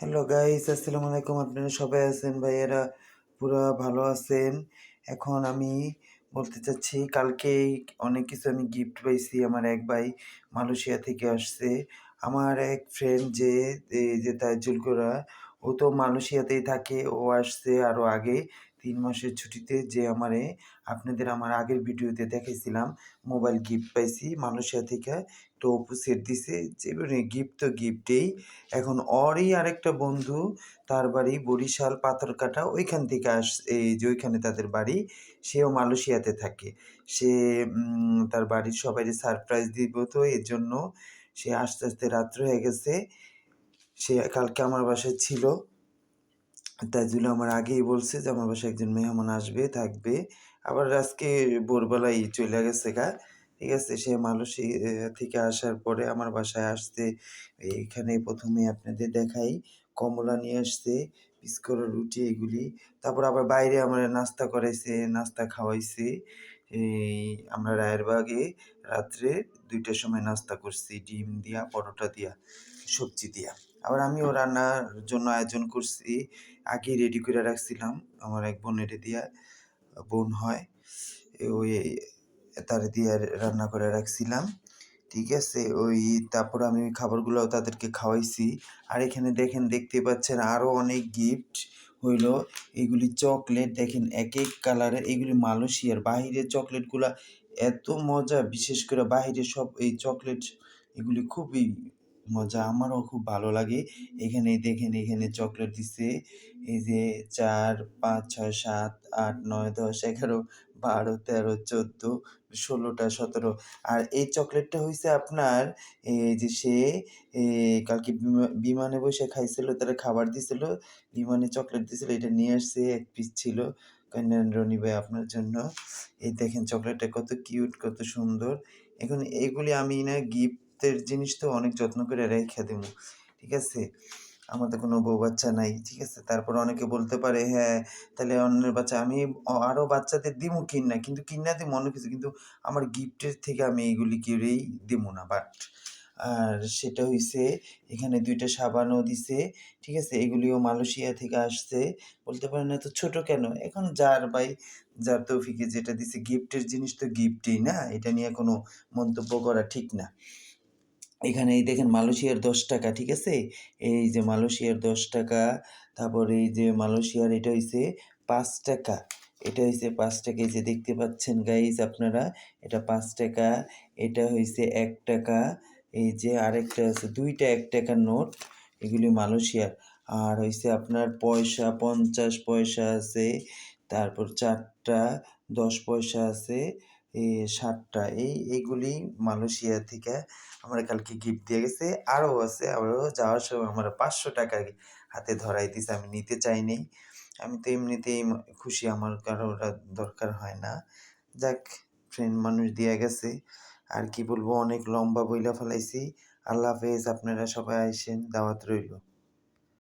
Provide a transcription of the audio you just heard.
Hello guys, আসসালামু আলাইকুম। আপনারা সবাই আছেন ভাইয়েরা, পুরা ভালো আছেন? এখন আমি বলতে চাচ্ছি, কালকেই অনেক কিছু আমি গিফট পাইছি। আমার এক ভাই মালয়েশিয়া থেকে আসছে। আমার এক ফ্রেন্ড যে এই যে তাইজুল গোরা, ও তো মালয়েশিয়াতেই থাকে। ও আসছে আরও আগে ৩ মাসের ছুটিতে। যে আমারে আপনাদের আমার আগের ভিডিওতে দেখাইছিলাম মোবাইল গিফট পাইছি মালয়েশিয়া থেকে। তো অপু সেট দিছে। যে গিফট তো গিফটেই। এখন ওরই আরেকটা বন্ধু, তার বাড়ি বরিশাল পাথরঘাটা, ওইখান থেকে এই যে ওইখানে তাদের বাড়ি। সেও মালয়েশিয়াতে থাকে। সে তার বাড়ির সবাইকে সারপ্রাইজ দিব, তো এর জন্য সে আসতে আসতে রাত্র হয়ে গেছে। সে কালকে আমার বাসায় ছিল। তাইজুল আমার আগেই বলছে যে আমার বাসায় একজন মেহমান আসবে, থাকবে। আবার আজকে ভোরবেলাই চইলা গেছে গা। ঠিক আছে? সে মালয়েশিয়া থেকে আসার পরে আমার বাসায় আসছে। এইখানে ১ম এ আপনাদের দেখাই, কমলা নিয়ে আসছে, পিসকোর রুটি এগুলি। তারপর আবার বাইরে আমারে নাস্তা করাইছে, নাস্তা খাওয়াইছে। এই আমরা রায়েরবাগে রাত্রে ২ টার সময় নাস্তা করছি ডিম দিয়া, পরোটা দিয়া, সবজি দিয়া। আবার আমিও রান্নার জন্য আয়োজন করছি। আগেই রেডি করে রাখছিলাম। আমার এক বোনেরে দিয়া, বোন হয়। ওই তারে দিয়া রান্না করে রাখছিলাম। ঠিক আছে? তারপর আমি ওই খাবারগুলাও তাদেরকে খাওয়াইছি। আর এখানে দেখেন, দেখতে পাচ্ছেন আরও অনেক গিফট হইলো। এগুলি চকলেট দেখেন, একেক কালারের। এগুলি মালয়েশিয়ার। বাহিরের চকলেটগুলা এত মজা, বিশেষ করে বাহিরের সব এই চকলেট, এগুলি খুবই মজা। আমারও খুব ভালো লাগে। এখানে দেখেন, এখানে চকলেট দিছে। এই যে ৪, ৫, ৬, ৭, ৮, ৯, ১০, ১১, ১২, ১৩, ১৪, ১৬টা, ১৭। আর এই চকলেটটা হইছে আপনার, এই যে সে কালকে বিমানে বইসা খাইছিল, তারে খাবার দিছিল। বিমানে চকলেট দিছিল, এটা নিয়ে আসছে। ১ পিস ছিল। কয় নেন রনি ভাই আপনার জন্য। এই দেখেন চকলেটটা কত কিউট, কত সুন্দর। এখন এগুলি আমি না গিফটের জিনিস তো অনেক যত্ন করে রাইখা দিমু। ঠিক আছে? আমার তো কোনো বউ বাচ্চা নাই। ঠিক আছে? তারপরে অনেকে বলতে পারে, হ্যাঁ, তাহলে অন্যের বাচ্চা আমি আরও বাচ্চাদের দিমু কিন্যা। কিন্তু কিন্যা দিমু অন্য কিছু। কিন্তু আমার গিফটের থেকে আমি এগুলি কেউরেই দিমু না। বাট আর সেটা হইছে, এখানে ২ টা সাবানও দিছে। ঠিক আছে? এগুলিও মালয়েশিয়া থেকে আসছে। বলতে পারেন এত ছোট কেন? এখন যার ভাই যার তৌফিকে যেটা দিছে, গিফটের জিনিস তো গিফটই না? এটা নিয়ে কোনো মন্তব্য করা ঠিক না। এখানে এই দেখেন মালয়েশিয়ার ৳১০, ঠিক আছে? এই যে মালয়েশিয়ার ৳১০, তারপর এই যে মালয়েশিয়ার এটা হইছে ৳৫। এটা হইছে ৳৫। এই যে দেখতে পাচ্ছেন গাইজ আপনারা, এটা ৳৫। এটা হইছে ৳১। এই যে আরেকটা আছে, ২ টা ৳১ নোট। এগুলি মালয়েশিয়ার। আর হইছে আপনার পয়সা, ৫০ পয়সা আছে, তারপর ৪ টা ১০ পয়সা আছে, ৭ টা। এইগুলি মালয়েশিয়া থেকে আমারে কালকে গিফট দিয়ে গেছে। আরও আছে, আরও যাওয়ার সময় আমারে ৳৫০০ হাতে ধরাই দিছে। আমি নিতে চাই নাই। আমি তো এমনিতেই খুশি, আমার কারো ওটা দরকার হয় না। যাক, ফ্রেন্ড মানুষ দিয়া গেছে। আর কি বলবো, অনেক লম্বা বইলা ফেলাইছি। আল্লাহ হাফেজ। আপনারা সবাই আইসেন, দাওয়াত রইলো।